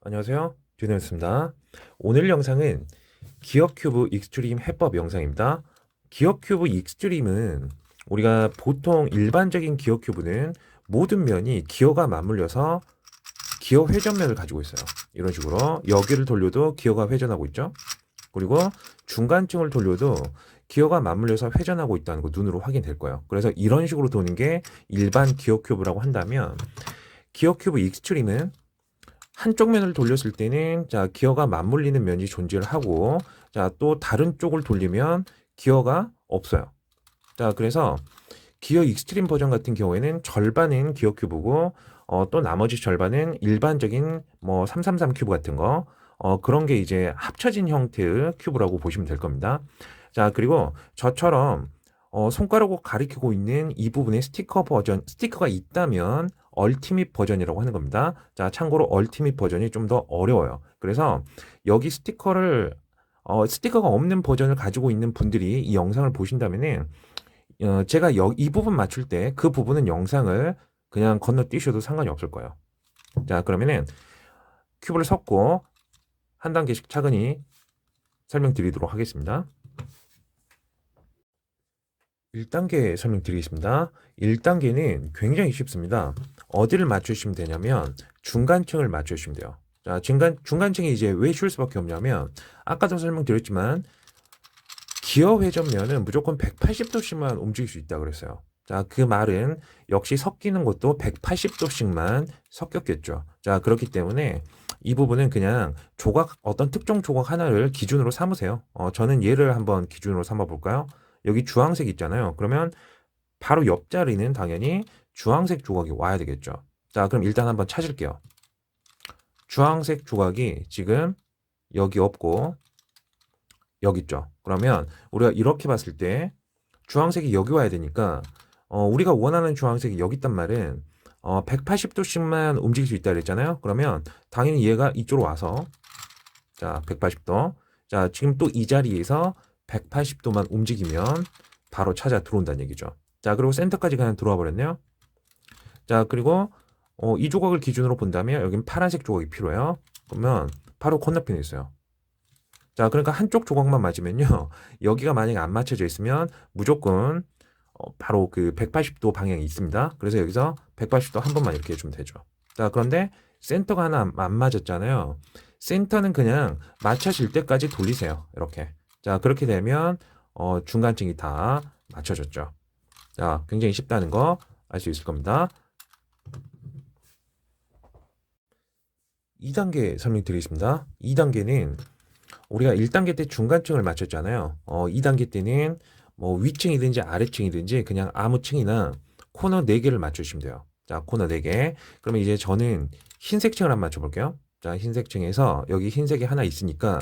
안녕하세요. 듀너였습니다. 오늘 영상은 기어 큐브 익스트림 해법 영상입니다. 기어 큐브 익스트림은 우리가 보통 일반적인 기어 큐브는 모든 면이 기어가 맞물려서 기어 회전면을 가지고 있어요. 이런 식으로 여기를 돌려도 기어가 회전하고 있죠. 그리고 중간층을 돌려도 기어가 맞물려서 회전하고 있다는 거 눈으로 확인될 거예요. 그래서 이런 식으로 도는 게 일반 기어 큐브라고 한다면, 기어 큐브 익스트림은 한쪽 면을 돌렸을 때는 기어가 맞물리는 면이 존재를 하고, 또 다른 쪽을 돌리면 기어가 없어요. 그래서 기어 익스트림 버전 같은 경우에는 절반은 기어 큐브고, 또 나머지 절반은 일반적인 뭐 333 큐브 같은 거, 그런 게 이제 합쳐진 형태의 큐브라고 보시면 될 겁니다. 그리고 저처럼 손가락으로 가리키고 있는 이 부분에 스티커가 있다면 얼티밋 버전이라고 하는 겁니다. 참고로 얼티밋 버전이 좀 더 어려워요. 그래서 여기 스티커가 없는 버전을 가지고 있는 분들이 이 영상을 보신다면은, 제가 이 부분 맞출 때 그 부분은 영상을 그냥 건너뛰셔도 상관이 없을 거예요. 그러면은 큐브를 섞고 한 단계씩 차근히 설명드리도록 하겠습니다. 1단계 설명드리겠습니다. 1단계는 굉장히 쉽습니다. 어디를 맞추시면 되냐면 중간층을 맞추시면 돼요. 중간층이 이제 왜 쉬울 수밖에 없냐면, 아까도 설명드렸지만 기어 회전면은 무조건 180도씩만 움직일 수 있다 그랬어요. 그 말은 역시 섞이는 것도 180도씩만 섞였겠죠. 그렇기 때문에 이 부분은 그냥 어떤 특정 조각 하나를 기준으로 삼으세요. 저는 얘를 한번 기준으로 삼아 볼까요? 여기 주황색 있잖아요. 그러면 바로 옆자리는 당연히 주황색 조각이 와야 되겠죠. 그럼 일단 한번 찾을게요. 주황색 조각이 지금 여기 없고 여기 있죠. 그러면 우리가 이렇게 봤을 때 주황색이 여기 와야 되니까, 우리가 원하는 주황색이 여기 있단 말은 180도씩만 움직일 수 있다 그랬잖아요. 그러면 당연히 얘가 이쪽으로 와서 180도. 지금 또 이 자리에서 180도만 움직이면 바로 찾아 들어온다는 얘기죠. 그리고 센터까지 그냥 들어와 버렸네요. 그리고 이 조각을 기준으로 본다면 여긴 파란색 조각이 필요해요. 그러면 바로 건너편에 있어요. 그러니까 한쪽 조각만 맞으면요. 여기가 만약에 안 맞춰져 있으면 무조건 바로 그 180도 방향이 있습니다. 그래서 여기서 180도 한 번만 이렇게 해주면 되죠. 그런데 센터가 하나 안 맞았잖아요. 센터는 그냥 맞춰질 때까지 돌리세요. 이렇게. 그렇게 되면 중간층이 다 맞춰졌죠. 굉장히 쉽다는 거 알 수 있을 겁니다. 2단계 설명드리겠습니다. 2단계는 우리가 1단계 때 중간층을 맞췄잖아요. 2단계 때는 뭐 위층이든지 아래층이든지 그냥 아무 층이나 코너 4개를 맞추시면 돼요. 코너 4개. 그러면 이제 저는 흰색 층을 한번 맞춰볼게요. 흰색 층에서 여기 흰색이 하나 있으니까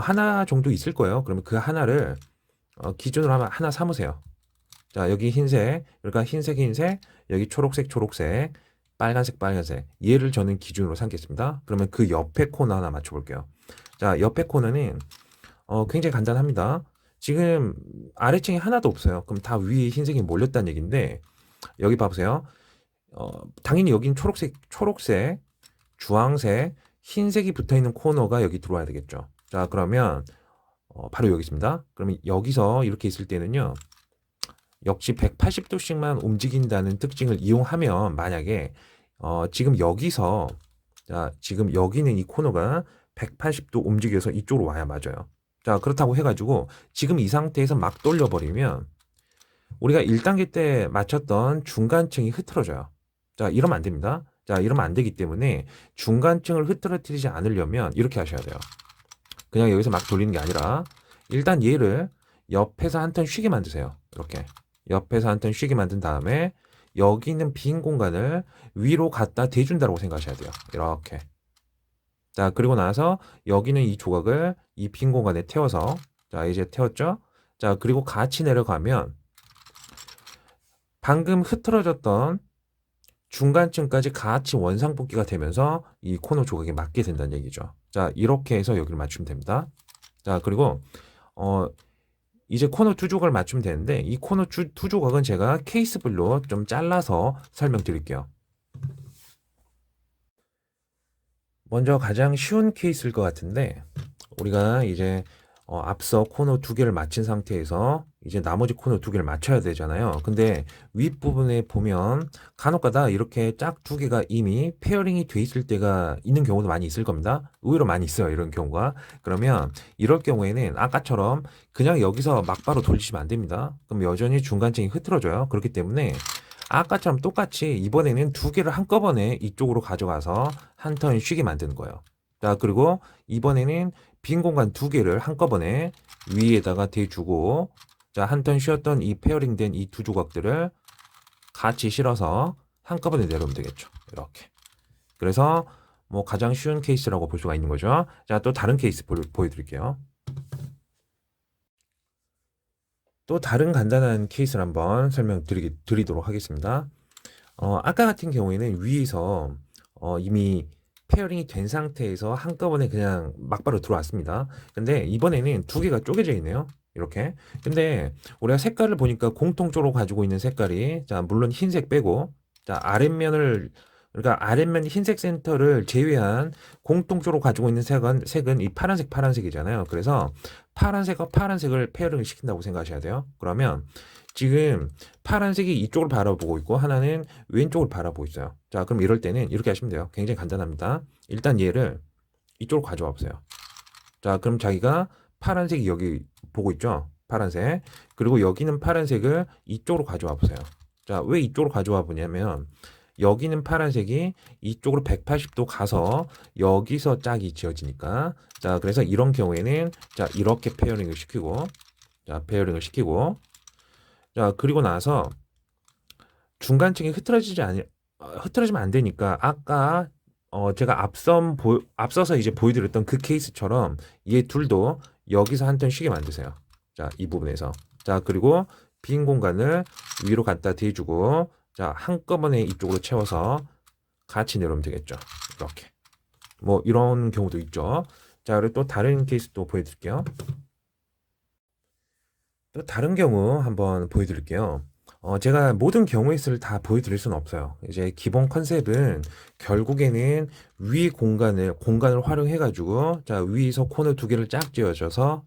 하나 정도 있을 거예요. 그러면 그 하나를 기준으로 하나 삼으세요. 여기 흰색, 그러니까 흰색, 여기 초록색, 빨간색. 얘를 저는 기준으로 삼겠습니다. 그러면 그 옆에 코너 하나 맞춰볼게요. 옆에 코너는 굉장히 간단합니다. 지금 아래층이 하나도 없어요. 그럼 다 위에 흰색이 몰렸다는 얘기인데, 여기 봐보세요. 당연히 여긴 초록색, 주황색, 흰색이 붙어있는 코너가 여기 들어와야 되겠죠. 그러면 바로 여기 있습니다. 그러면 여기서 이렇게 있을 때는요, 역시 180도씩만 움직인다는 특징을 이용하면, 만약에 지금 여기서 지금 여기는 이 코너가 180도 움직여서 이쪽으로 와야 맞아요. 그렇다고 해가지고 지금 이 상태에서 막 돌려버리면 우리가 1단계 때 맞췄던 중간층이 흐트러져요. 이러면 안 됩니다. 이러면 안 되기 때문에 중간층을 흐트러뜨리지 않으려면 이렇게 하셔야 돼요. 그냥 여기서 막 돌리는 게 아니라 일단 얘를 옆에서 한 턴 쉬게 만드세요. 이렇게 옆에서 한 턴 쉬게 만든 다음에 여기 있는 빈 공간을 위로 갖다 대준다고 생각하셔야 돼요. 이렇게. 그리고 나서 여기는 이 조각을 이 빈 공간에 태워서, 이제 태웠죠? 그리고 같이 내려가면 방금 흐트러졌던 중간층까지 같이 원상복귀가 되면서 이 코너 조각에 맞게 된다는 얘기죠. 이렇게 해서 여기를 맞추면 됩니다. 그리고 이제 코너 두 조각을 맞추면 되는데, 이 코너 두 조각은 제가 케이스별로 좀 잘라서 설명드릴게요. 먼저 가장 쉬운 케이스일 것 같은데, 우리가 이제 앞서 코너 두 개를 맞힌 상태에서 이제 나머지 코너 두 개를 맞춰야 되잖아요. 근데 윗부분에 보면 간혹가다 이렇게 짝 두 개가 이미 페어링이 돼 있을 때가 있는 경우도 많이 있을 겁니다. 의외로 많이 있어요, 이런 경우가. 그러면 이럴 경우에는 아까처럼 그냥 여기서 막바로 돌리시면 안 됩니다. 그럼 여전히 중간층이 흐트러져요. 그렇기 때문에 아까처럼 똑같이 이번에는 두 개를 한꺼번에 이쪽으로 가져가서 한 턴 쉬게 만드는 거예요. 자, 그리고 이번에는 빈 공간 두 개를 한꺼번에 위에다가 대주고, 자, 한 턴 쉬었던 이 페어링 된 이 두 조각들을 같이 실어서 한꺼번에 내려오면 되겠죠. 이렇게. 그래서 뭐 가장 쉬운 케이스라고 볼 수가 있는 거죠. 자, 또 다른 케이스 보여드릴게요. 또 다른 간단한 케이스를 한번 설명드리도록 하겠습니다. 아까 같은 경우에는 위에서 이미 페어링이 된 상태에서 한꺼번에 그냥 막바로 들어왔습니다. 근데 이번에는 두 개가 쪼개져 있네요. 이렇게. 근데 우리가 색깔을 보니까 공통적으로 가지고 있는 색깔이, 자, 물론 흰색 빼고, 자, 그러니까 아랫면 흰색 센터를 제외한 공통적으로 가지고 있는 색은 이 파란색이잖아요. 그래서 파란색과 파란색을 페어링을 시킨다고 생각하셔야 돼요. 그러면 지금 파란색이 이쪽을 바라보고 있고 하나는 왼쪽을 바라보고 있어요. 자, 그럼 이럴 때는 이렇게 하시면 돼요. 굉장히 간단합니다. 일단 얘를 이쪽으로 가져와 보세요. 자, 그럼 자기가 파란색이 여기 보고 있죠? 파란색. 그리고 여기는 파란색을 이쪽으로 가져와 보세요. 자, 왜 이쪽으로 가져와 보냐면 여기는 파란색이 이쪽으로 180도 가서 여기서 짝이 지어지니까. 자, 그래서 이런 경우에는 자, 이렇게 페어링을 시키고, 자, 페어링을 시키고, 자, 그리고 나서 중간층이 흐트러지면 안 되니까 아까 제가 앞서서 이제 보여드렸던 그 케이스처럼 얘 둘도 여기서 한 턴 쉬게 만드세요. 자, 이 부분에서. 자, 그리고 빈 공간을 위로 갖다 대주고, 자, 한꺼번에 이쪽으로 채워서 같이 내려오면 되겠죠. 이렇게. 뭐 이런 경우도 있죠. 자, 그리고 또 다른 케이스 또 보여드릴게요. 또 다른 경우 한번 보여드릴게요. 제가 모든 경우의 수를 다 보여드릴 수는 없어요. 이제 기본 컨셉은 결국에는 공간을 활용해가지고, 자, 위에서 코너 두 개를 짝 지어서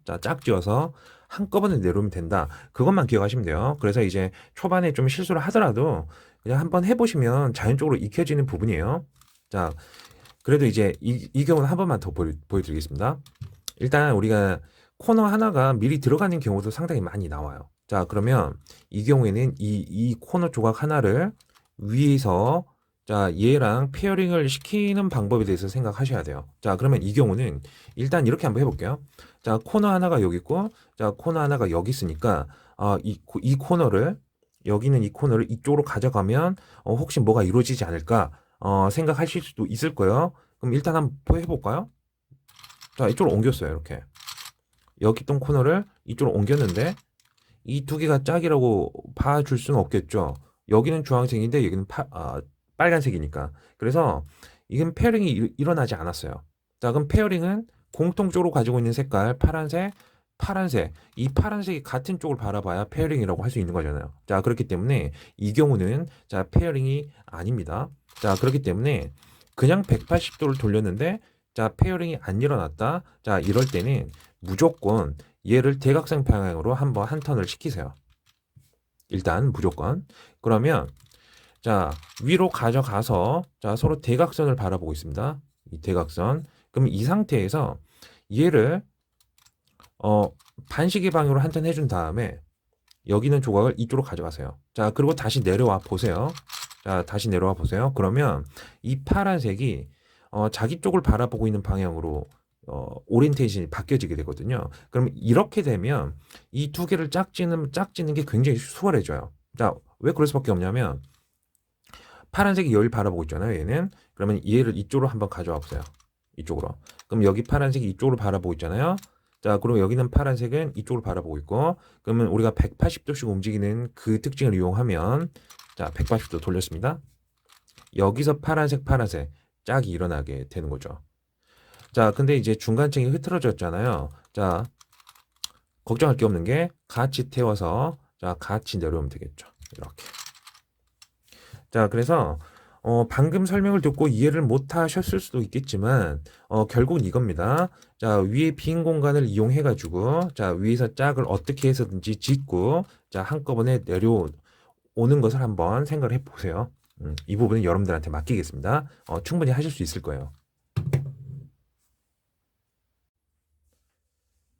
한꺼번에 내려오면 된다. 그것만 기억하시면 돼요. 그래서 이제 초반에 좀 실수를 하더라도 그냥 한번 해보시면 자연적으로 익혀지는 부분이에요. 자, 그래도 이제 이 경우는 한 번만 더 보여드리겠습니다. 일단 우리가 코너 하나가 미리 들어가는 경우도 상당히 많이 나와요. 자, 그러면 이 경우에는 이 코너 조각 하나를 위에서, 자, 얘랑 페어링을 시키는 방법에 대해서 생각하셔야 돼요. 자, 그러면 이 경우는 일단 이렇게 한번 해볼게요. 자, 코너 하나가 여기 있고, 자, 코너 하나가 여기 있으니까, 이 코너를, 여기는 이 코너를 이쪽으로 가져가면, 혹시 뭐가 이루어지지 않을까, 생각하실 수도 있을 거예요. 그럼 일단 한번 해볼까요? 자, 이쪽으로 옮겼어요. 이렇게. 여기 있던 코너를 이쪽으로 옮겼는데 이 두 개가 짝이라고 봐줄 수는 없겠죠. 여기는 주황색인데 여기는 빨간색이니까. 그래서 이건 페어링이 일어나지 않았어요. 자, 그럼 페어링은 공통적으로 가지고 있는 색깔 파란색. 이 파란색이 같은 쪽을 바라봐야 페어링이라고 할 수 있는 거잖아요. 자, 그렇기 때문에 이 경우는 자, 페어링이 아닙니다. 자, 그렇기 때문에 그냥 180도를 돌렸는데 자, 페어링이 안 일어났다. 자, 이럴 때는 무조건 얘를 대각선 방향으로 한번 한 턴을 시키세요. 일단 무조건. 그러면 자, 위로 가져가서 자, 서로 대각선을 바라보고 있습니다. 이 대각선. 그럼 이 상태에서 얘를 반시계 방향으로 한 턴 해준 다음에 여기 있는 조각을 이쪽으로 가져가세요. 자, 그리고 다시 내려와 보세요. 자, 다시 내려와 보세요. 그러면 이 파란색이 자기 쪽을 바라보고 있는 방향으로 오리엔테이션이 바뀌어지게 되거든요. 그럼 이렇게 되면 이 두 개를 짝지는 게 굉장히 수월해져요. 자, 왜 그럴 수밖에 없냐면 파란색이 여기를 바라보고 있잖아요. 얘는. 그러면 얘를 이쪽으로 한번 가져와 보세요. 이쪽으로. 그럼 여기 파란색이 이쪽으로 바라보고 있잖아요. 자, 그리고 여기는 파란색은 이쪽으로 바라보고 있고, 그러면 우리가 180도씩 움직이는 그 특징을 이용하면, 자, 180도 돌렸습니다. 여기서 파란색 짝이 일어나게 되는 거죠. 자, 근데 이제 중간층이 흐트러졌잖아요. 자, 걱정할 게 없는 게 같이 태워서, 자, 같이 내려오면 되겠죠. 이렇게. 자, 그래서 방금 설명을 듣고 이해를 못 하셨을 수도 있겠지만, 결국은 이겁니다. 자, 위에 빈 공간을 이용해가지고, 자, 위에서 짝을 어떻게 해서든지 짓고, 자, 한꺼번에 내려오는 것을 한번 생각을 해보세요. 이 부분은 여러분들한테 맡기겠습니다. 충분히 하실 수 있을 거예요.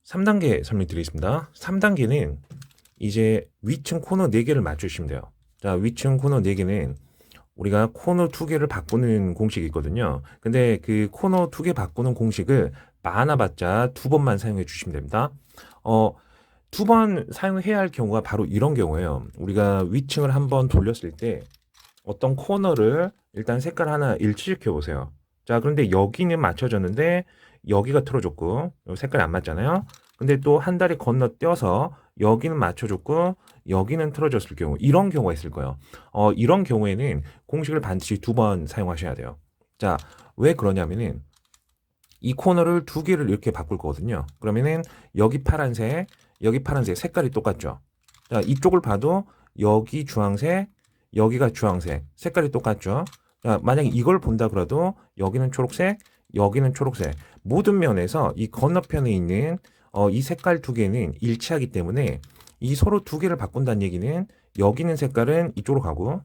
3단계 설명드리겠습니다. 3단계는 이제 위층 코너 4개를 맞추시면 돼요. 자, 위층 코너 4개는 우리가 코너 2개를 바꾸는 공식이 있거든요. 근데 그 코너 2개 바꾸는 공식을 많아봤자 2번만 사용해 주시면 됩니다. 2번 사용해야 할 경우가 바로 이런 경우예요. 우리가 위층을 한번 돌렸을 때 어떤 코너를 일단 색깔 하나 일치시켜 보세요. 자, 그런데 여기는 맞춰졌는데 여기가 틀어졌고 색깔이 안 맞잖아요. 근데 또 한 다리 건너뛰어서 여기는 맞춰줬고 여기는 틀어졌을 경우 이런 경우가 있을 거예요. 이런 경우에는 공식을 반드시 2번 사용하셔야 돼요. 자, 왜 그러냐면은 이 코너를 2개를 이렇게 바꿀 거거든요. 그러면은 여기 파란색, 여기 파란색 색깔이 똑같죠. 자, 이쪽을 봐도 여기 주황색, 여기가 주황색 색깔이 똑같죠. 자, 만약에 이걸 본다 그래도 여기는 초록색, 여기는 초록색 모든 면에서 이 건너편에 있는 이 색깔 2개는 일치하기 때문에 이 서로 2개를 바꾼다는 얘기는 여기 있는 색깔은 이쪽으로 가고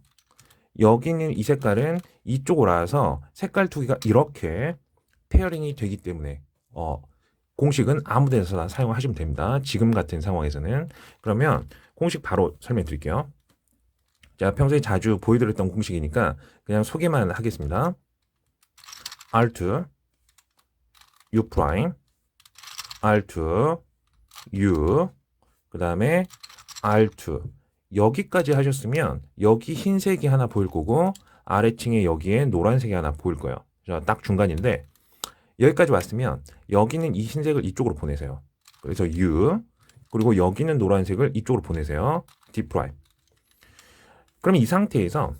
여기 있는 이 색깔은 이쪽으로 와서 색깔 2개가 이렇게 페어링이 되기 때문에 공식은 아무 데서나 사용하시면 됩니다. 지금 같은 상황에서는. 그러면 공식 바로 설명 드릴게요. 자, 평소에 자주 보여드렸던 공식이니까 그냥 소개만 하겠습니다. R2 U 프라임 R2 U 그 다음에 R2 여기까지 하셨으면 여기 흰색이 하나 보일 거고 아래층에 여기에 노란색이 하나 보일 거예요. 자, 딱 중간인데 여기까지 왔으면 여기는 이 흰색을 이쪽으로 보내세요. 그래서 U 그리고 여기는 노란색을 이쪽으로 보내세요. D 프라임. 그럼 이 상태에서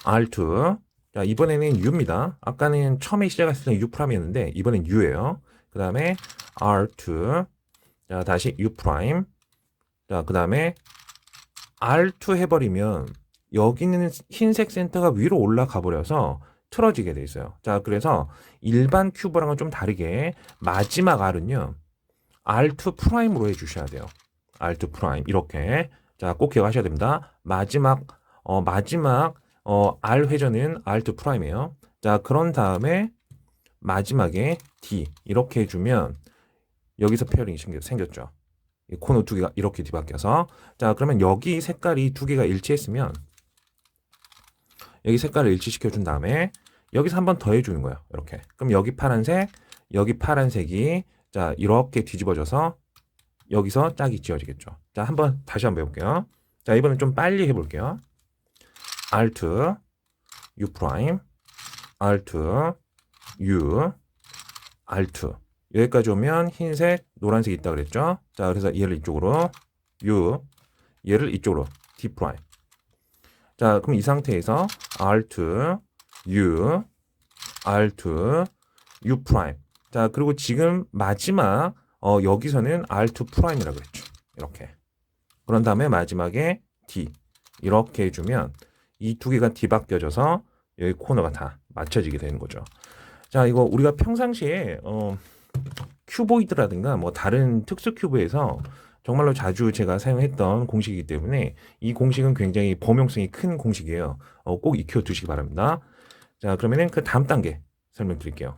R2 자, 이번에는 U입니다. 아까는 처음에 시작했을 때 U 프라임이었는데 이번엔 U예요. 그 다음에 R2 자, 다시 U 프라임 자, 그 다음에 R2 해버리면 여기는 흰색 센터가 위로 올라가 버려서 틀어지게 돼 있어요. 자, 그래서 일반 큐브랑은 좀 다르게 마지막 R은요 R2 프라임으로 해주셔야 돼요. R2 프라임 이렇게 자, 꼭 기억하셔야 됩니다. 마지막 R 회전은 R2 프라임이에요. 자, 그런 다음에 마지막에 D 이렇게 해주면 여기서 페어링이 생겼죠. 이 코너 2개가 이렇게 뒤바뀌어서 자, 그러면 여기 색깔이 2개가 일치했으면 여기 색깔을 일치시켜 준 다음에 여기서 한 번 더 해주는 거예요. 이렇게. 그럼 여기 파란색, 여기 파란색이 자, 이렇게 뒤집어져서 여기서 짝이 지어지겠죠. 자, 다시 한번 해볼게요. 자, 이번엔 좀 빨리 해볼게요. R2 U 프라임 R2 U R2 여기까지 오면 흰색, 노란색 있다 그랬죠. 자, 그래서 얘를 이쪽으로 U 얘를 이쪽으로 D 프라임. 자, 그럼 이 상태에서 R2 U R2 U 프라임. 자, 그리고 지금 마지막 여기서는 R2 프라임이라고 그랬죠. 이렇게. 그런 다음에 마지막에 D 이렇게 해주면 이 2개가 뒤바뀌어져서 여기 코너가 다 맞춰지게 되는 거죠. 자, 이거 우리가 평상시에 큐보이드라든가 뭐 다른 특수 큐브에서 정말로 자주 제가 사용했던 공식이기 때문에 이 공식은 굉장히 범용성이 큰 공식이에요. 꼭 익혀 두시기 바랍니다. 자, 그러면은 그 다음 단계 설명드릴게요.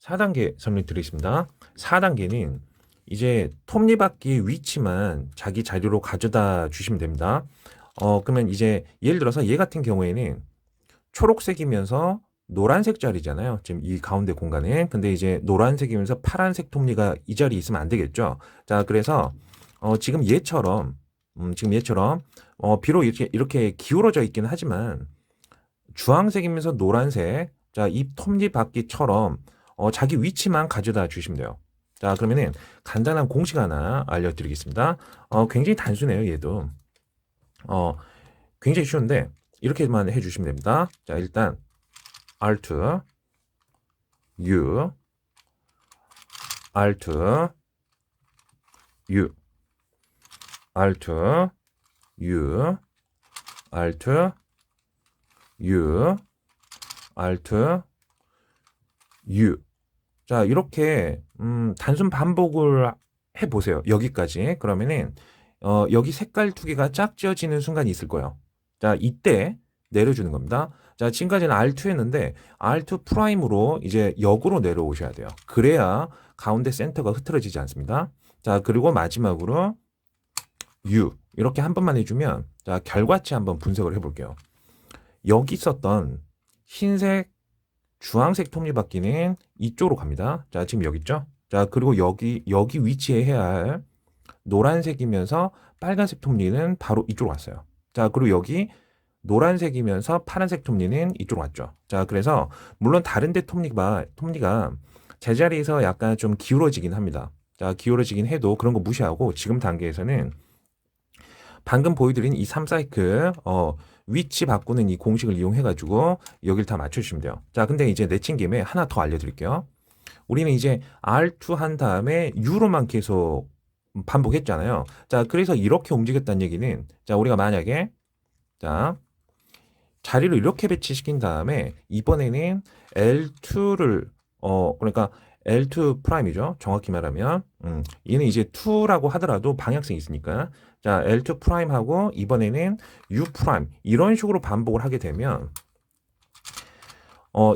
4단계 설명드리겠습니다. 4단계는 이제 톱니바퀴 위치만 자기 자료로 가져다 주시면 됩니다. 그러면 이제 예를 들어서 얘 같은 경우에는 초록색이면서 노란색 자리잖아요. 지금 이 가운데 공간에. 근데 이제 노란색이면서 파란색 톱니가 이 자리에 있으면 안 되겠죠. 자, 그래서 지금 얘처럼 비록 이렇게 기울어져 있긴 하지만 주황색이면서 노란색 자, 이 톱니바퀴처럼 자기 위치만 가져다 주시면 돼요. 자, 그러면은 간단한 공식 하나 알려드리겠습니다. 굉장히 단순해요, 얘도. 굉장히 쉬운데 이렇게만 해주시면 됩니다. 자, 일단 R2 U R2 U R2 U Alt U, Alt U. 자, 이렇게 단순 반복을 해보세요. 여기까지. 그러면은 여기 색깔 두 개가 짝지어지는 순간이 있을 거예요. 자, 이때 내려주는 겁니다. 자, 지금까지는 R2였는데 R2 프라임으로 이제 역으로 내려오셔야 돼요. 그래야 가운데 센터가 흐트러지지 않습니다. 자, 그리고 마지막으로 U 이렇게 한 번만 해주면, 자, 결과치 한번 분석을 해볼게요. 여기 있었던 흰색, 주황색 톱니바퀴는 이쪽으로 갑니다. 자, 지금 여기 있죠? 자, 그리고 여기 위치에 해야 할 노란색이면서 빨간색 톱니는 바로 이쪽으로 왔어요. 자, 그리고 여기 노란색이면서 파란색 톱니는 이쪽으로 왔죠. 자, 그래서 물론 다른데 톱니가 제자리에서 약간 좀 기울어지긴 합니다. 자, 기울어지긴 해도 그런 거 무시하고 지금 단계에서는 방금 보여드린 이 3사이클 위치 바꾸는 이 공식을 이용해가지고 여길 다 맞춰주시면 돼요. 자, 근데 이제 내친 김에 하나 더 알려드릴게요. 우리는 이제 R2 한 다음에 U로만 계속 반복했잖아요. 자, 그래서 이렇게 움직였다는 얘기는, 자, 우리가 만약에, 자, 자리를 이렇게 배치시킨 다음에 이번에는 L2를, 그러니까 L2 프라임이죠. 정확히 말하면. 얘는 이제 2라고 하더라도 방향성이 있으니까. 자, L2 프라임하고 이번에는 U 프라임. 이런 식으로 반복을 하게 되면,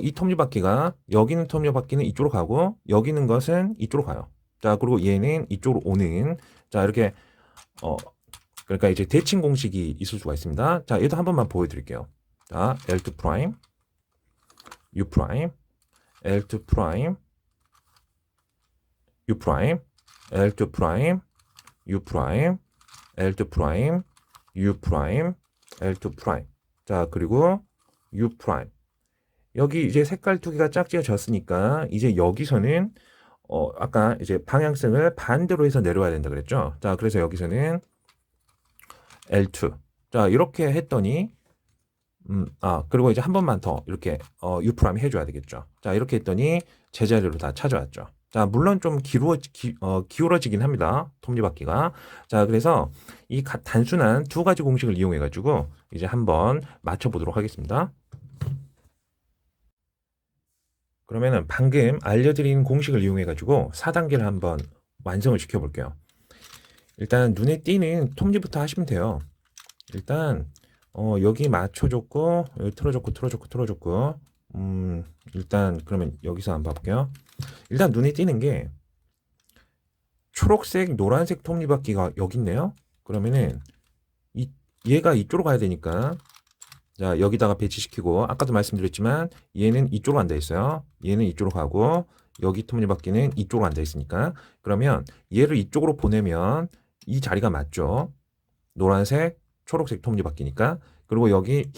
이 톱니바퀴가, 여기 있는 톱니바퀴는 이쪽으로 가고, 여기 있는 것은 이쪽으로 가요. 자, 그리고 얘는 이쪽으로 오는, 자, 이렇게, 그러니까 이제 대칭 공식이 있을 수가 있습니다. 자, 얘도 한 번만 보여드릴게요. 자, L2 프라임, U 프라임, L2 프라임, U 프라임, L2 프라임, U 프라임, L2 프라임, U 프라임, L2 프라임. 자, 그리고 U 프라임. 여기 이제 색깔 두 개가 짝지어졌으니까 이제 여기서는 아까 이제 방향성을 반대로 해서 내려와야 된다 그랬죠. 자, 그래서 여기서는 L2. 자, 이렇게 했더니 그리고 이제 한 번만 더 이렇게 U 프라임 해줘야 되겠죠. 자, 이렇게 했더니 제자리로 다 찾아왔죠. 자, 물론 좀 기울어지긴 합니다. 톱니바퀴가. 자, 그래서 이 단순한 두 가지 공식을 이용해 가지고 이제 한번 맞춰보도록 하겠습니다. 그러면은 방금 알려드린 공식을 이용해 가지고 4단계를 한번 완성을 시켜볼게요. 일단 눈에 띄는 톱니부터 하시면 돼요. 일단 여기 맞춰줬고, 여기 틀어줬고, 일단 그러면 여기서 한번 볼게요. 일단 눈에 띄는 게 초록색, 노란색 톱니바퀴가 여기 있네요. 그러면은 얘가 이쪽으로 가야 되니까, 자, 여기다가 배치시키고, 아까도 말씀드렸지만 얘는 이쪽으로 앉아 있어요. 얘는 이쪽으로 가고, 여기 톱니바퀴는 이쪽으로 앉아 있으니까, 그러면 얘를 이쪽으로 보내면 이 자리가 맞죠. 노란색, 초록색 톱니바퀴니까. 그리고 여기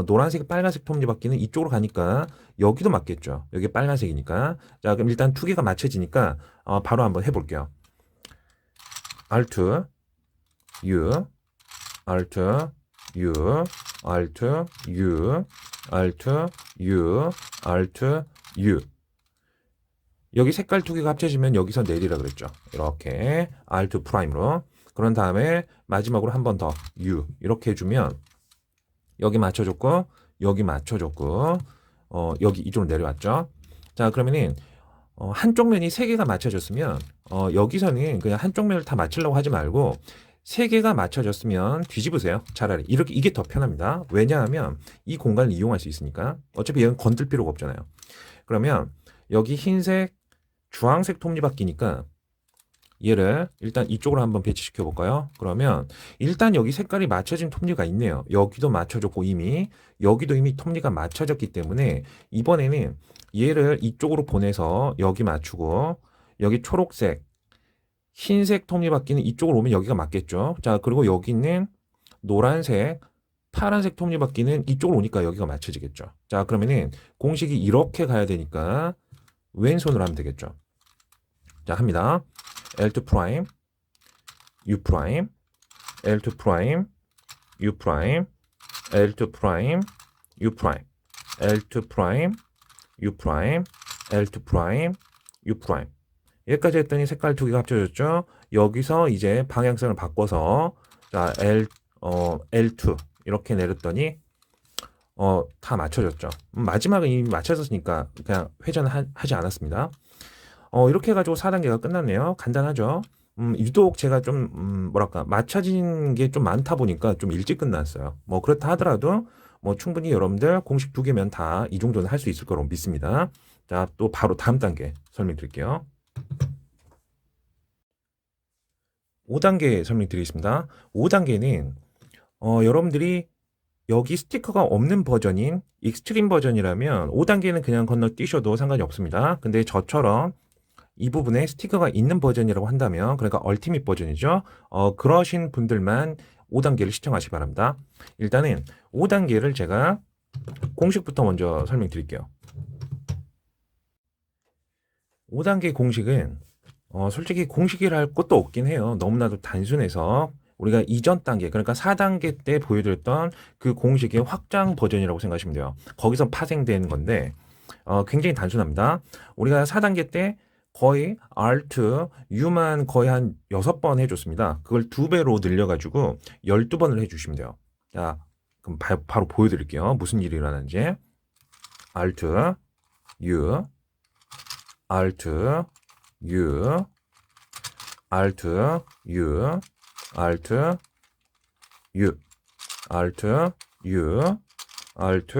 노란색, 빨간색 톱니바퀴는 이쪽으로 가니까 여기도 맞겠죠. 여기 빨간색이니까. 자, 그럼 일단 두 개가 맞춰지니까 바로 한번 해볼게요. R2, U, R2, U, R2, U, R2, U, R2, U. 여기 색깔 두 개가 합쳐지면 여기서 내리라 그랬죠. 이렇게 R2 프라임으로. 그런 다음에 마지막으로 한 번 더 U 이렇게 해주면 여기 맞춰줬고, 여기 맞춰줬고, 여기 이쪽으로 내려왔죠. 자, 그러면은 한쪽 면이 세 개가 맞춰졌으면 여기서는 그냥 한쪽 면을 다 맞추려고 하지 말고 세 개가 맞춰졌으면 뒤집으세요. 차라리 이렇게, 이게 더 편합니다. 왜냐하면 이 공간을 이용할 수 있으니까. 어차피 얘는 건들 필요가 없잖아요. 그러면 여기 흰색, 주황색 톱니바퀴니까 얘를 일단 이쪽으로 한번 배치시켜 볼까요? 그러면 일단 여기 색깔이 맞춰진 톱니가 있네요. 여기도 맞춰졌고, 여기도 이미 톱니가 맞춰졌기 때문에 이번에는 얘를 이쪽으로 보내서 여기 맞추고, 여기 초록색, 흰색 톱니바퀴는 이쪽으로 오면 여기가 맞겠죠. 자, 그리고 여기 있는 노란색, 파란색 톱니바퀴는 이쪽으로 오니까 여기가 맞춰지겠죠. 자, 그러면은 공식이 이렇게 가야 되니까 왼손으로 하면 되겠죠. 자, 합니다. L2 프라임, U 프라임, L2 프라임, U 프라임, L2 프라임, U 프라임, L2 프라임, U 프라임, L2 프라임, U 프라임. 여기까지 했더니 색깔 두 개가 합쳐졌죠. 여기서 이제 방향성을 바꿔서 자, L2 이렇게 내렸더니 다 맞춰졌죠. 마지막은 이미 맞춰졌으니까 그냥 회전하지 않았습니다. 이렇게 해가지고 4단계가 끝났네요. 간단하죠. 유독 제가 좀 뭐랄까 맞춰진 게 좀 많다 보니까 좀 일찍 끝났어요. 뭐 그렇다 하더라도 뭐 충분히 여러분들 공식 2개면 다 이 정도는 할 수 있을 거라고 믿습니다. 자, 또 바로 다음 단계 설명드릴게요. 5단계 설명드리겠습니다. 5단계는 여러분들이 여기 스티커가 없는 버전인 익스트림 버전이라면 5단계는 그냥 건너뛰셔도 상관이 없습니다. 근데 저처럼 이 부분에 스티커가 있는 버전이라고 한다면, 그러니까 얼티밋 버전이죠. 그러신 분들만 5단계를 시청하시기 바랍니다. 일단은 5단계를 제가 공식부터 먼저 설명드릴게요. 5단계 공식은 솔직히 공식이라 할 것도 없긴 해요. 너무나도 단순해서 우리가 이전 단계, 그러니까 4단계 때 보여드렸던 그 공식의 확장 버전이라고 생각하시면 돼요. 거기서 파생된 건데 굉장히 단순합니다. 우리가 4단계 때 거의 Alt, U만 거의 한 6번 해줬습니다. 그걸 2배로 늘려가지고 12번을 해주시면 돼요. 자, 그럼 바로 보여드릴게요. 무슨 일이 일어나는지. Alt, U, Alt, U, Alt, U, Alt, U, Alt, U, Alt,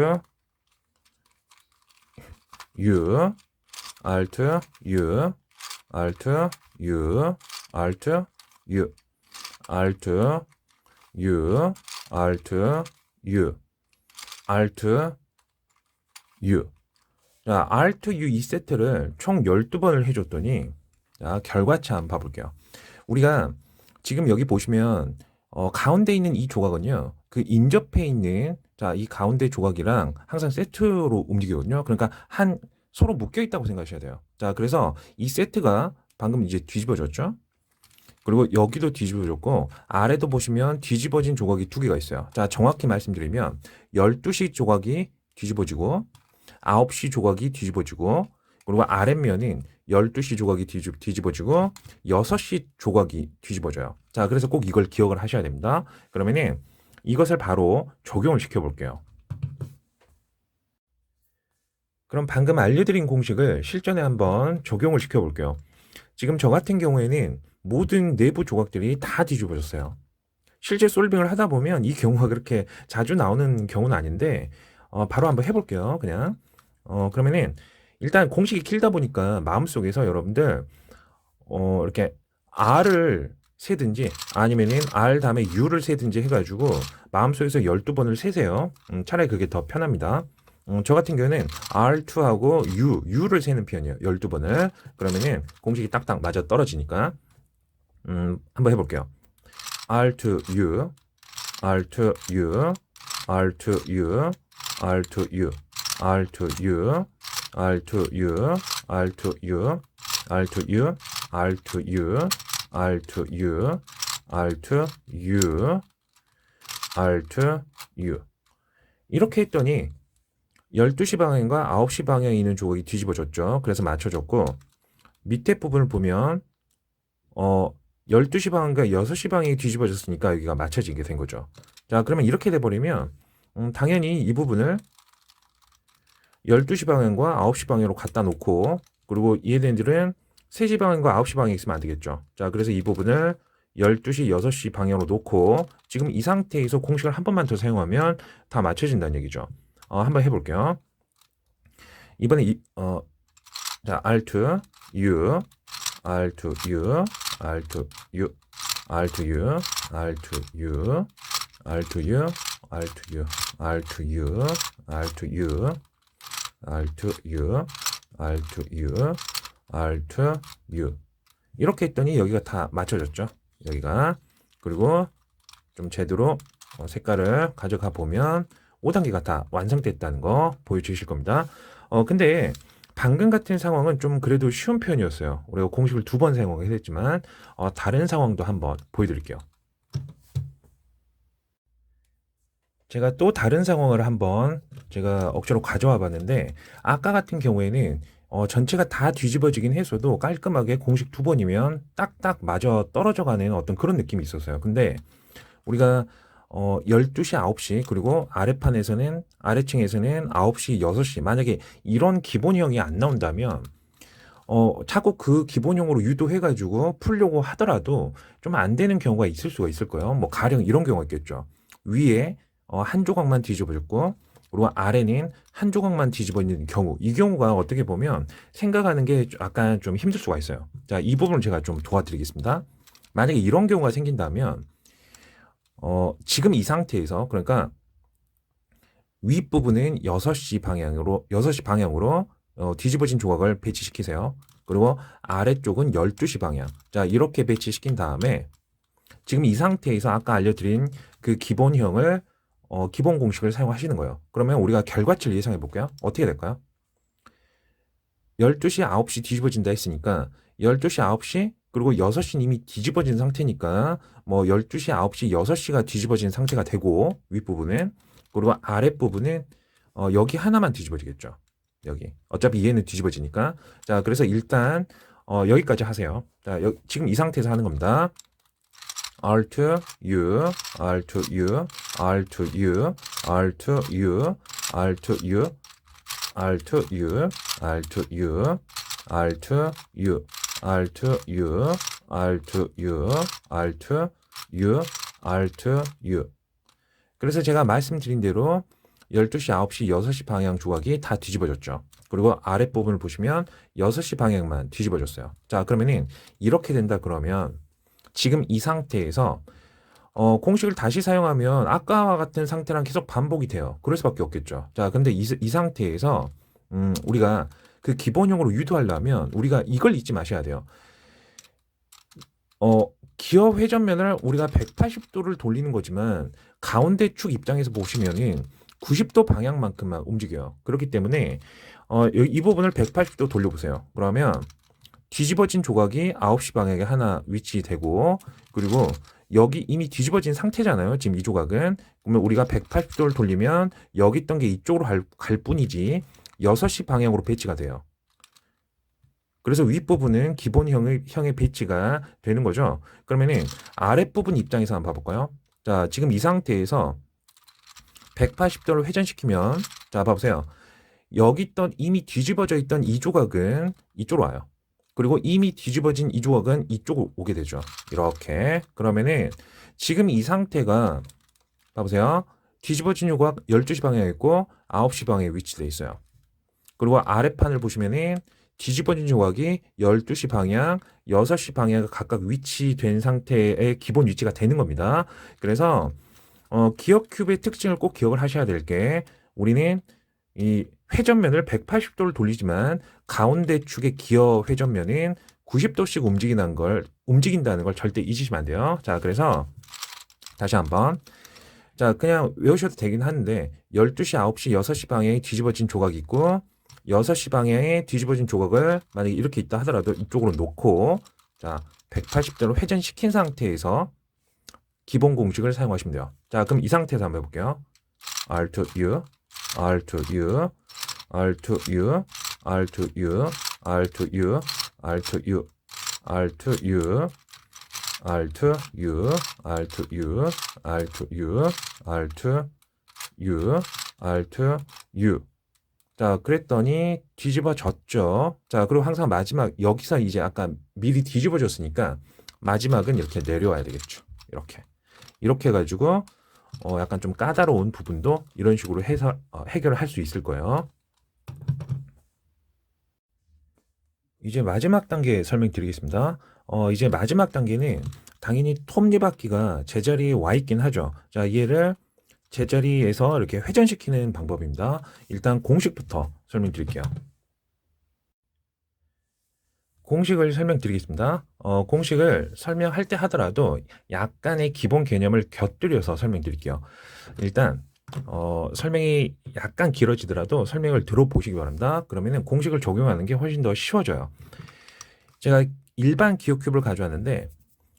U, Alt, U, Alt, U, Alt, U, Alt, U, Alt, U, Alt, U. 자, Alt, U 2세트를 총 12번을 해줬더니, 자, 결과치 한번 봐볼게요. 우리가 지금 여기 보시면, 가운데 있는 이 조각은요, 그 인접해 있는, 자, 이 가운데 조각이랑 항상 세트로 움직이거든요. 그러니까 서로 묶여 있다고 생각하셔야 돼요. 자, 그래서 이 세트가 방금 이제 뒤집어졌죠? 그리고 여기도 뒤집어졌고, 아래도 보시면 뒤집어진 조각이 2개가 있어요. 자, 정확히 말씀드리면, 12시 조각이 뒤집어지고, 9시 조각이 뒤집어지고, 그리고 아랫면인 12시 조각이 뒤집어지고 6시 조각이 뒤집어져요. 자, 그래서 꼭 이걸 기억을 하셔야 됩니다. 그러면은 이것을 바로 적용을 시켜 볼게요. 그럼 방금 알려드린 공식을 실전에 한번 적용을 시켜 볼게요. 지금 저 같은 경우에는 모든 내부 조각들이 다 뒤집어졌어요. 실제 솔빙을 하다 보면 이 경우가 그렇게 자주 나오는 경우는 아닌데 바로 한번 해볼게요. 그냥 그러면은 일단 공식이 길다 보니까 마음속에서 여러분들 이렇게 R을 세든지 아니면은 R 다음에 U를 세든지 해가지고 마음속에서 12번을 세세요. 차라리 그게 더 편합니다. 저 같은 경우는 R2하고 U를 세는 편이에요. 12번을. 그러면은 공식이 딱딱 맞아 떨어지니까. 한번 해볼게요. R2U, R2U, R2U, R2U, R2U, R2U, R2U, R2U, R2U, R2U, R2U, R2U. 이렇게 했더니 12시 방향과 9시 방향에 있는 조각이 뒤집어졌죠. 그래서 맞춰졌고 밑에 부분을 보면 12시 방향과 6시 방향이 뒤집어졌으니까 여기가 맞춰지게 된 거죠. 자, 그러면 이렇게 돼버리면 당연히 이 부분을 12시 방향과 9시 방향으로 갖다 놓고 그리고 얘네들은 3시 방향과 9시 방향에 있으면 안 되겠죠. 자, 그래서 이 부분을 12시, 6시 방향으로 놓고 지금 이 상태에서 공식을 한 번만 더 사용하면 다 맞춰진다는 얘기죠. 한번 해볼게요. 이번에 자, Alt, U, Alt, U, Alt, U, Alt, U, Alt, U, Alt, U, Alt, U, Alt, U, Alt, U, Alt, U, Alt, U, Alt, U. 이렇게 했더니 여기가 다 맞춰졌죠. 여기가. 그리고 좀 제대로 색깔을 가져가 보면 5단계가 다 완성됐다는 거 보여주실 겁니다. 근데 방금 같은 상황은 좀 그래도 쉬운 편이었어요. 우리가 공식을 2번 사용하게 했지만 다른 상황도 한번 보여드릴게요. 제가 또 다른 상황을 한번 제가 억지로 가져와 봤는데 아까 같은 경우에는 전체가 다 뒤집어지긴 했어도 깔끔하게 공식 2번이면 딱딱 맞아 떨어져 가는 어떤 그런 느낌이 있었어요. 근데 우리가 12시, 9시, 그리고 아래판에서는, 아래층에서는 9시, 6시. 만약에 이런 기본형이 안 나온다면, 자꾸 그 기본형으로 유도해가지고 풀려고 하더라도 좀 안 되는 경우가 있을 수가 있을 거예요. 뭐, 가령 이런 경우가 있겠죠. 위에, 한 조각만 뒤집어졌고, 그리고 아래는 한 조각만 뒤집어진 경우. 이 경우가 어떻게 보면 생각하는 게 약간 좀 힘들 수가 있어요. 자, 이 부분을 제가 좀 도와드리겠습니다. 만약에 이런 경우가 생긴다면, 지금 이 상태에서, 그러니까 윗부분은 6시 방향으로 뒤집어진 조각을 배치시키세요. 그리고 아래쪽은 12시 방향. 자, 이렇게 배치시킨 다음에 지금 이 상태에서 아까 알려드린 그 기본형을 기본 공식을 사용하시는 거예요. 그러면 우리가 결과치를 예상해 볼게요. 어떻게 될까요? 12시, 9시 뒤집어진다 했으니까 12시, 9시 그리고 6시는 이미 뒤집어진 상태니까 뭐 12시, 9시, 6시가 뒤집어진 상태가 되고 윗부분은 그리고 아랫부분은 여기 하나만 뒤집어지겠죠. 여기. 어차피 얘는 뒤집어지니까. 자, 그래서 일단 여기까지 하세요. 자, 지금 이 상태에서 하는 겁니다. Alt U, Alt U, Alt U, Alt U, Alt U, Alt U, Alt U, Alt U, Alt U, Alt U, Alt U, Alt U. 그래서 제가 말씀드린 대로 12시, 9시, 6시 방향 조각이 다 뒤집어졌죠. 그리고 아랫부분을 보시면 6시 방향만 뒤집어졌어요. 자, 그러면은 이렇게 된다 그러면 지금 이 상태에서 공식을 다시 사용하면 아까와 같은 상태랑 계속 반복이 돼요. 그럴 수밖에 없겠죠. 자, 근데 이 상태에서 우리가 그 기본형으로 유도하려면 우리가 이걸 잊지 마셔야 돼요. 기어 회전면을 우리가 180도를 돌리는 거지만 가운데 축 입장에서 보시면은 90도 방향만큼만 움직여요. 그렇기 때문에 이 부분을 180도 돌려보세요. 그러면 뒤집어진 조각이 9시 방향에 하나 위치되고 그리고 여기 이미 뒤집어진 상태잖아요. 지금 이 조각은. 그러면 우리가 180도를 돌리면 여기 있던 게 이쪽으로 갈 뿐이지 6시 방향으로 배치가 돼요. 그래서 윗부분은 기본형의 배치가 되는 거죠. 그러면은 아랫부분 입장에서 한번 봐볼까요? 자, 지금 이 상태에서 180도를 회전시키면 자, 봐보세요. 여기 있던 이미 뒤집어져 있던 이 조각은 이쪽으로 와요. 그리고 이미 뒤집어진 이 조각은 이쪽으로 오게 되죠. 이렇게. 그러면은 지금 이 상태가 봐보세요. 뒤집어진 조각 12시 방향에 있고 9시 방향에 위치되어 있어요. 그리고 아래판을 보시면은 뒤집어진 조각이 12시 방향, 6시 방향에 각각 위치된 상태의 기본 위치가 되는 겁니다. 그래서 기어 큐브의 특징을 꼭 기억을 하셔야 될 게 우리는 이 회전면을 180도를 돌리지만 가운데 축의 기어 회전면은 90도씩 움직인다는 걸 절대 잊으시면 안 돼요. 자, 그래서 다시 한번. 자, 그냥 외우셔도 되긴 하는데 12시, 9시, 6시 방향에 뒤집어진 조각이 있고 6시 방향에 뒤집어진 조각을 만약에 이렇게 있다 하더라도 이쪽으로 놓고 자, 180도로 회전시킨 상태에서 기본 공식을 사용하시면 돼요. 자, 그럼 이 상태에서 한번 해볼게요. Alt U, Alt U, Alt U, Alt U, Alt U, Alt U, Alt U, Alt U, Alt U, Alt U, Alt U, Alt U. 자, 그랬더니 뒤집어졌죠. 자, 그리고 항상 마지막 여기서 이제 아까 미리 뒤집어졌으니까 마지막은 이렇게 내려와야 되겠죠. 이렇게 해가지고 약간 좀 까다로운 부분도 이런 식으로 해서 해결을 할 수 있을 거예요. 이제 마지막 단계 설명드리겠습니다. 이제 마지막 단계는 당연히 톱니바퀴가 제자리에 와 있긴 하죠. 자, 얘를 제자리에서 이렇게 회전시키는 방법입니다. 일단 공식부터 설명드릴게요. 공식을 설명드리겠습니다. 공식을 설명할 때 하더라도 약간의 기본 개념을 곁들여서 설명드릴게요. 일단 설명이 약간 길어지더라도 설명을 들어보시기 바랍니다. 그러면 공식을 적용하는 게 훨씬 더 쉬워져요. 제가 일반 기어 큐브를 가져왔는데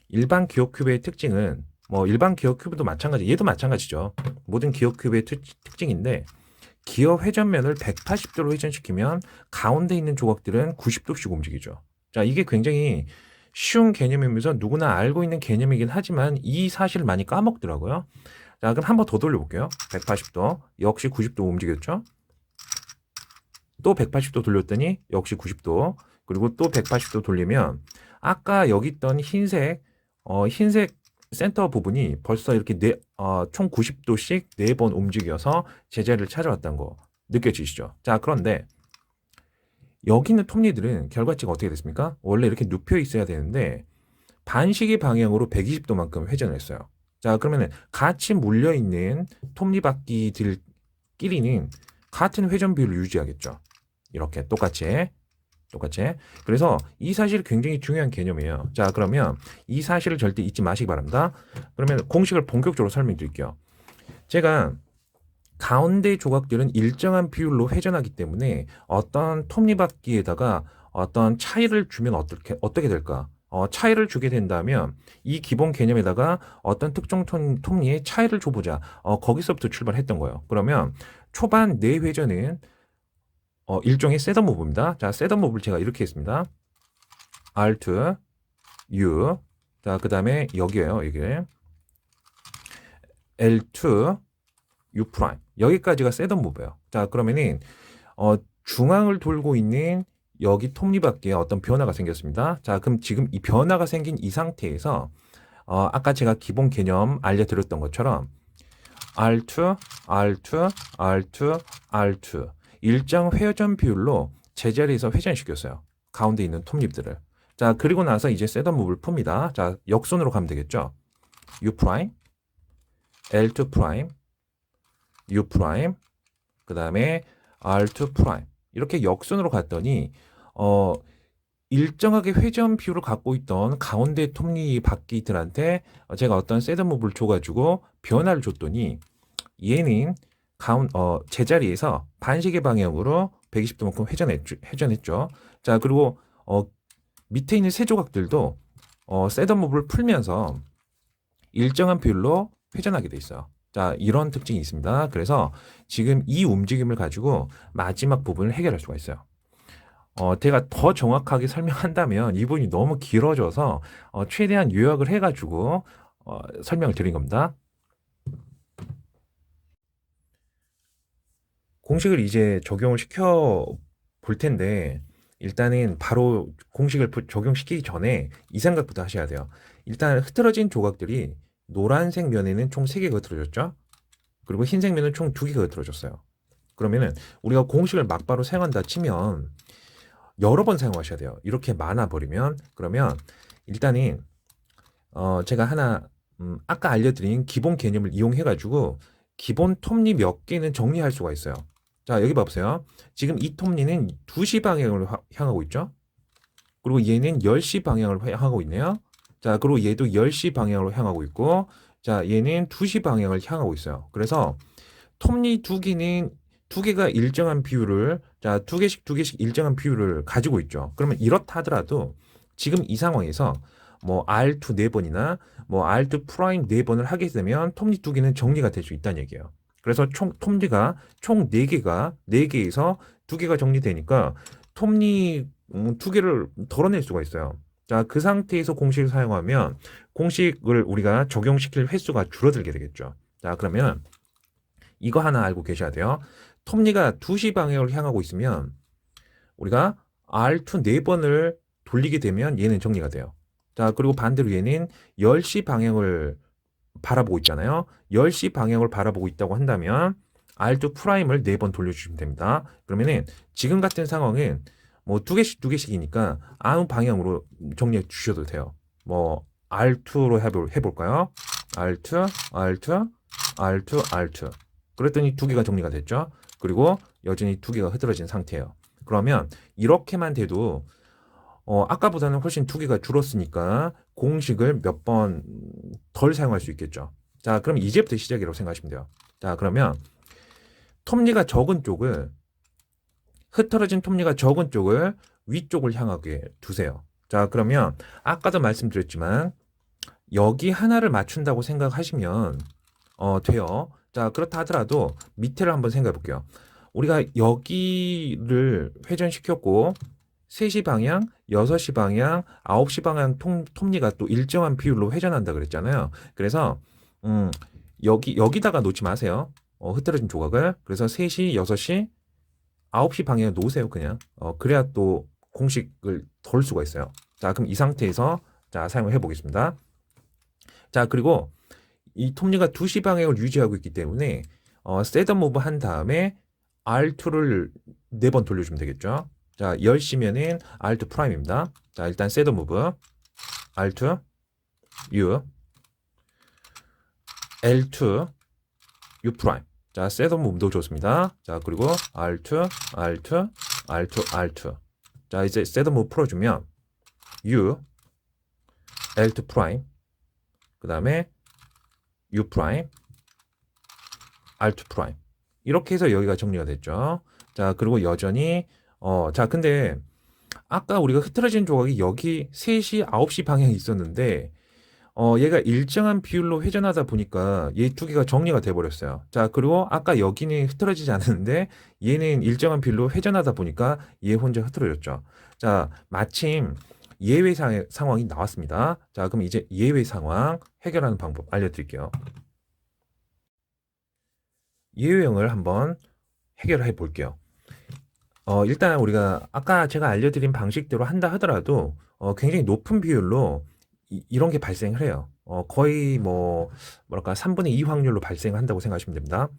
일반 기어 큐브의 특징은 뭐 일반 기어 큐브도 마찬가지, 얘도 마찬가지죠. 모든 기어 큐브의 특징인데 기어 회전면을 180도로 회전시키면 가운데 있는 조각들은 90도씩 움직이죠. 자, 이게 굉장히 쉬운 개념이면서 누구나 알고 있는 개념이긴 하지만 이 사실을 많이 까먹더라고요. 자, 그럼 한 번 더 돌려볼게요. 180도. 역시 90도 움직였죠? 또 180도 돌렸더니 역시 90도. 그리고 또 180도 돌리면 아까 여기 있던 흰색 센터 부분이 벌써 이렇게 총 90도씩 4번 움직여서 제자리를 찾아왔다는 거 느껴지시죠? 자, 그런데 여기 있는 톱니들은 결과치가 어떻게 됐습니까? 원래 이렇게 눕혀 있어야 되는데 반시계 방향으로 120도만큼 회전을 했어요. 자, 그러면은 같이 물려 있는 톱니바퀴들끼리는 같은 회전 비율을 유지하겠죠. 이렇게 똑같이. 그래서 이 사실이 굉장히 중요한 개념이에요. 자, 그러면 이 사실을 절대 잊지 마시기 바랍니다. 그러면 공식을 본격적으로 설명드릴게요. 제가 가운데 조각들은 일정한 비율로 회전하기 때문에 어떤 톱니바퀴에다가 어떤 차이를 주면 어떻게 될까? 차이를 주게 된다면 이 기본 개념에다가 어떤 특정 톱니에 차이를 줘보자. 거기서부터 출발했던 거예요. 그러면 초반 내 회전은 일종의 셋업 무브입니다. 자, 셋업 무브를 제가 이렇게 했습니다. R2, U. 자, 그 다음에 여기에요. 이게 L2, U 프라임. 여기까지가 셋업 무브예요. 자, 그러면은 중앙을 돌고 있는 여기 톱니바퀴에 어떤 변화가 생겼습니다. 자, 그럼 지금 이 변화가 생긴 이 상태에서 아까 제가 기본 개념 알려드렸던 것처럼 R2, R2, R2, R2 일정 회전 비율로 제자리에서 회전시켰어요. 가운데 있는 톱니들을. 자, 그리고 나서 이제 셋업 무브를 풉니다. 자, 역선으로 가면 되겠죠. U 프라임, L2 프라임, U 프라임, 그 다음에 R2 프라임. 이렇게 역선으로 갔더니 일정하게 회전 비율을 갖고 있던 가운데 톱니 바퀴들한테 제가 어떤 셋업 무브를 줘가지고 변화를 줬더니 얘는 제자리에서 반시계 방향으로 120도만큼 회전했죠. 자, 그리고 밑에 있는 세 조각들도 셋업 무브를 풀면서 일정한 비율로 회전하게 돼 있어요. 자, 이런 특징이 있습니다. 그래서 지금 이 움직임을 가지고 마지막 부분을 해결할 수가 있어요. 제가 더 정확하게 설명한다면 이 부분이 너무 길어져서 최대한 요약을 해가지고 설명을 드린 겁니다. 공식을 이제 적용을 시켜 볼 텐데 일단은 바로 공식을 적용시키기 전에 이 생각부터 하셔야 돼요. 일단 흐트러진 조각들이 노란색 면에는 총 3개가 흐트러졌죠. 그리고 흰색 면은 총 2개가 흐트러졌어요. 그러면은 우리가 공식을 막바로 사용한다 치면 여러 번 사용하셔야 돼요. 이렇게 많아 버리면 그러면 일단은 제가 하나 아까 알려드린 기본 개념을 이용해 가지고 기본 톱니 몇 개는 정리할 수가 있어요. 자, 여기 봐보세요. 지금 이 톱니는 2시 방향으로 향하고 있죠. 그리고 얘는 10시 방향으로 향하고 있네요. 자, 그리고 얘도 10시 방향으로 향하고 있고 자, 얘는 2시 방향을 향하고 있어요. 그래서 톱니 2개가 일정한 비율을 자, 2개씩 일정한 비율을 가지고 있죠. 그러면 이렇다 하더라도 지금 이 상황에서 뭐 R2 4번이나 뭐 R2 프라임 4번을 하게 되면 톱니 2개는 정리가 될 수 있다는 얘기예요. 그래서 톱니가 총 4개에서 2개가 정리되니까 톱니 2개를 덜어낼 수가 있어요. 자, 그 상태에서 공식을 사용하면 공식을 우리가 적용시킬 횟수가 줄어들게 되겠죠. 자, 그러면 이거 하나 알고 계셔야 돼요. 톱니가 2시 방향으로 향하고 있으면 우리가 R2 4번을 돌리게 되면 얘는 정리가 돼요. 자, 그리고 반대로 얘는 10시 방향을 바라보고 있잖아요. 10시 방향을 바라보고 있다고 한다면 R2 프라임을 4번 돌려주시면 됩니다. 그러면은 지금 같은 상황은 뭐 2개씩이니까 아무 방향으로 정리해 주셔도 돼요. 뭐 R2로 해볼까요? R2, R2, R2, R2. 그랬더니 2개가 정리가 됐죠. 그리고 여전히 2개가 흐트러진 상태예요. 그러면 이렇게만 돼도 아까보다는 훨씬 2개가 줄었으니까 공식을 몇 번 덜 사용할 수 있겠죠. 자, 그럼 이제부터 시작이라고 생각하시면 돼요. 자, 그러면 톱니가 적은 쪽을 흐트러진 톱니가 적은 쪽을 위쪽을 향하게 두세요. 자, 그러면 아까도 말씀드렸지만 여기 하나를 맞춘다고 생각하시면 돼요. 자, 그렇다 하더라도 밑에를 한번 생각해 볼게요. 우리가 여기를 회전시켰고 3시 방향, 6시 방향, 9시 방향 톱니가 또 일정한 비율로 회전한다 그랬잖아요. 그래서 여기다가 놓지 마세요. 흐트러진 조각을. 그래서 3시, 6시, 9시 방향에 놓으세요, 그냥. 그래야 또 공식을 덜 수가 있어요. 자, 그럼 이 상태에서 자, 사용을 해 보겠습니다. 자, 그리고 이 톱니가 2시 방향을 유지하고 있기 때문에 셋업 무브 한 다음에 R2를 4번 돌려주면 되겠죠. 자, 10시면은 R2 프라임입니다. 자, 일단 셋업 무브 R2 U L2 U 프라임. 자, 셋업 무브도 좋습니다. 자, 그리고 R2 R2 R2 R2. 자, 이제 셋업 무브 풀어주면 U L2 프라임. 그 다음에 U 프라임 R2 프라임. 이렇게 해서 여기가 정리가 됐죠. 자, 그리고 여전히 자, 근데 아까 우리가 흐트러진 조각이 여기 3시, 9시 방향이 있었는데 얘가 일정한 비율로 회전하다 보니까 얘 두 개가 정리가 돼 버렸어요. 자, 그리고 아까 여기는 흐트러지지 않았는데 얘는 일정한 비율로 회전하다 보니까 얘 혼자 흐트러졌죠. 자, 마침 예외 상황이 나왔습니다. 자, 그럼 이제 예외 상황 해결하는 방법 알려드릴게요. 예외형을 한번 해결해 볼게요. 일단 우리가 아까 제가 알려드린 방식대로 한다 하더라도 굉장히 높은 비율로 이런 게 발생을 해요. 거의 뭐랄까 3분의 2 확률로 발생한다고 생각하시면 됩니다.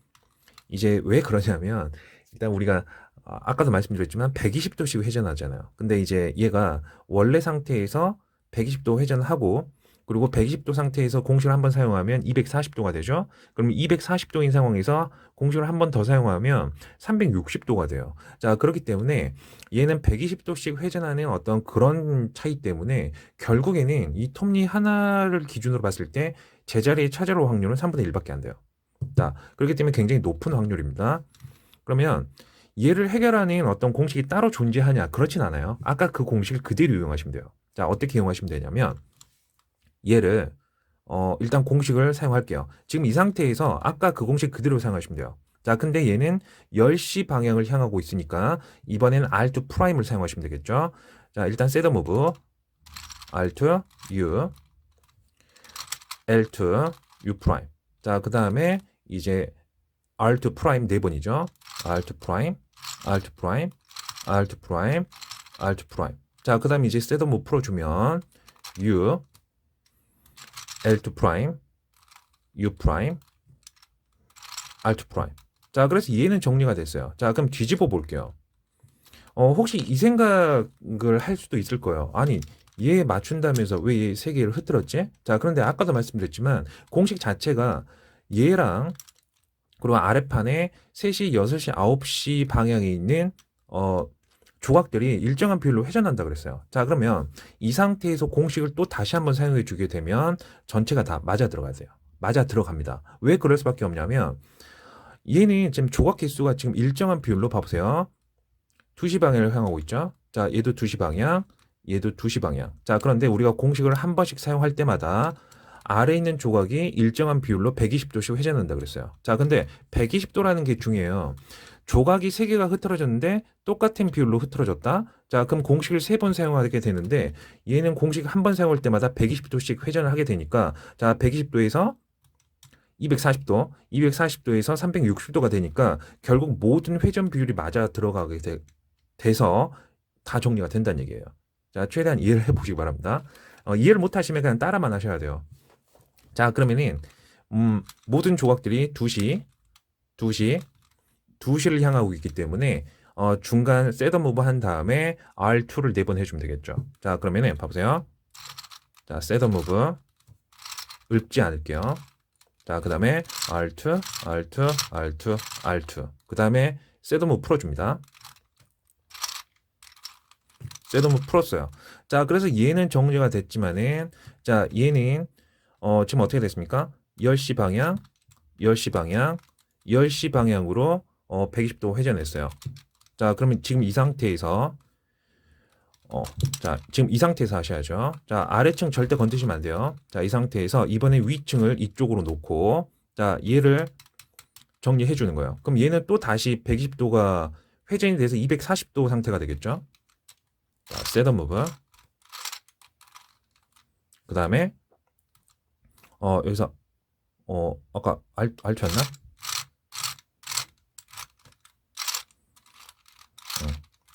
이제 왜 그러냐면 일단 우리가 아까도 말씀드렸지만 120도씩 회전하잖아요. 근데 이제 얘가 원래 상태에서 120도 회전하고 그리고 120도 상태에서 공식을 한번 사용하면 240도가 되죠. 그럼 240도인 상황에서 공식을 한 번 더 사용하면 360도가 돼요. 자, 그렇기 때문에 얘는 120도씩 회전하는 어떤 그런 차이 때문에 결국에는 이 톱니 하나를 기준으로 봤을 때 제자리에 찾아올 확률은 3분의 1밖에 안 돼요. 자, 그렇기 때문에 굉장히 높은 확률입니다. 그러면 얘를 해결하는 어떤 공식이 따로 존재하냐? 그렇진 않아요. 아까 그 공식을 그대로 이용하시면 돼요. 자, 어떻게 이용하시면 되냐면 얘를 일단 공식을 사용할게요. 지금 이 상태에서 아까 그 공식 그대로 사용하시면 돼요. 자, 근데 얘는 10시 방향을 향하고 있으니까 이번에는 R2 프라임을 사용하시면 되겠죠. 자, 일단 셋업 무브 R2 U L2 U 프라임. 자, 그 다음에 이제 R2 프라임 4번이죠. R2 프라임, R2 프라임, R2 프라임, R2 프라임. 자, 그 다음에 이제 셋업 무브 풀어주면 U L2 프라임, U 프라임, R2 프라임. 자, 그래서 얘는 정리가 됐어요. 자, 그럼 뒤집어 볼게요. 혹시 이 생각을 할 수도 있을 거예요. 아니, 얘 맞춘다면서 왜 얘 세 개를 흐트렀지? 자, 그런데 아까도 말씀드렸지만 공식 자체가 얘랑 그리고 아래판에 3시, 6시, 9시 방향에 있는 조각들이 일정한 비율로 회전한다 그랬어요. 자, 그러면 이 상태에서 공식을 또 다시 한번 사용해 주게 되면 전체가 다 맞아 들어가야 돼요. 맞아 들어갑니다. 왜 그럴 수밖에 없냐면 얘는 지금 조각 개수가 지금 일정한 비율로 봐보세요. 2시 방향을 향하고 있죠. 자, 얘도 2시 방향, 얘도 2시 방향. 자, 그런데 우리가 공식을 한 번씩 사용할 때마다 아래에 있는 조각이 일정한 비율로 120도씩 회전한다 그랬어요. 자, 근데 120도라는 게 중요해요. 조각이 3개가 흐트러졌는데 똑같은 비율로 흐트러졌다. 자, 그럼 공식을 3번 사용하게 되는데 얘는 공식 한 번 사용할 때마다 120도씩 회전을 하게 되니까 자, 120도에서 240도, 240도에서 360도가 되니까 결국 모든 회전 비율이 맞아 들어가게 돼서 다 정리가 된다는 얘기예요. 자, 최대한 이해를 해보시기 바랍니다. 이해를 못하시면 그냥 따라만 하셔야 돼요. 자, 그러면은 모든 조각들이 2시를 향하고 있기 때문에 중간 셋업 무브 한 다음에 R2를 4번 해주면 되겠죠. 자, 그러면은 봐보세요. 자, 셋업 무브 읊지 않을게요. 자, 그 다음에 R2, R2, R2, R2. 그 다음에 셋업 무브 풀어줍니다. 셋업 무브 풀었어요. 자, 그래서 얘는 정리가 됐지만은 자, 얘는 지금 어떻게 됐습니까? 10시 방향, 10시 방향, 10시 방향으로 120도 회전했어요. 자, 그러면 지금 이 상태에서 자, 지금 이 상태에서 하셔야죠. 자, 아래층 절대 건드시면 안 돼요. 자, 이 상태에서 이번에 위층을 이쪽으로 놓고 자, 얘를 정리해 주는 거예요. 그럼 얘는 또 다시 120도가 회전이 돼서 240도 상태가 되겠죠. 자, 셋업 무브. 그 다음에 여기서 아까 알트였나?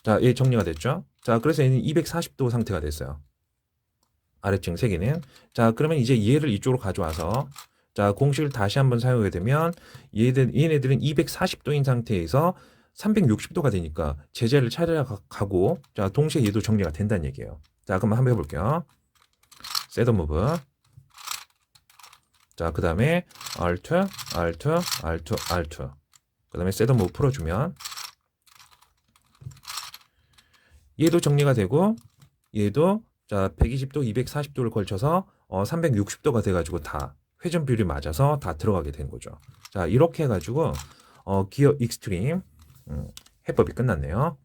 자, 얘 정리가 됐죠? 자, 그래서 얘는 240도 상태가 됐어요. 아래층 3개는. 자, 그러면 이제 얘를 이쪽으로 가져와서 자, 공식을 다시 한번 사용하게 되면 얘네들은 240도인 상태에서 360도가 되니까 제자리를 찾아가고 자, 동시에 얘도 정리가 된다는 얘기예요. 자, 그럼 한번 해볼게요. 셋업 무브. 자, 그 다음에 Alt, Alt, Alt, Alt. 그 다음에 셋업 무브 풀어주면 얘도 정리가 되고 얘도 자 120도, 240도를 걸쳐서 360도가 돼가지고 다 회전 비율이 맞아서 다 들어가게 된 거죠. 자 이렇게 해가지고 기어 익스트림 해법이 끝났네요.